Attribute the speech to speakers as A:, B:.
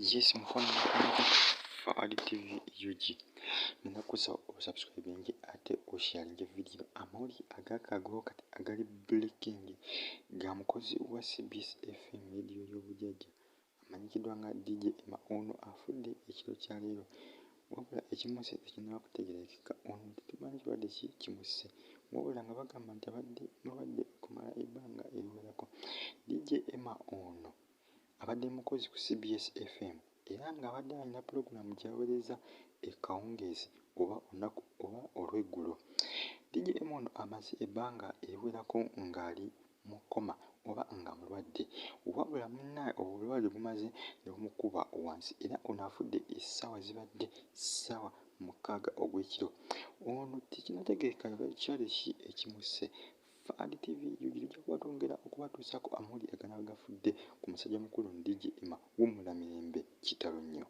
A: Yes, mfano Fahad TV UG. Ninakusa osubscribingi ate osharinge video amawulire agakagwawo kati agali breaking ga mukozi wa CBS FM radio y'obujjajja amanyikiddwa nga DJ Emma ono afudde ekiro kya leero. Wabula ekimusse tekinnaba kutegeerekeka. Ono tetumanyi kirwadde ki kimusse, wabula nga bagamba nti abadde mulwadde okumala ebbanga eriwerako. DJ Emma ono abadde mukozi ku CBS FM era ng'abadde alina pulogulaamu gy'aweereza ekawungeezi oba olunaku oba olw'eggulo. DJ Emma ono amaze ebbanga eriwerako ng'ali mu kkoma oba nga mulwadde, wabula munnaawe obulwadde bumaze ne bumukuba wansi era ono afudde essaawa zibadde ssaawa 6 ogw'ekiro. Ono tekinnategeerekeka kyali ki ekimusse. Fahad TV tujja kuba twongera okubatuusaako amawulire aganaba gafudde ku musajja mukulu DJ Emma. Wummula mirembe, kitalo nnyo.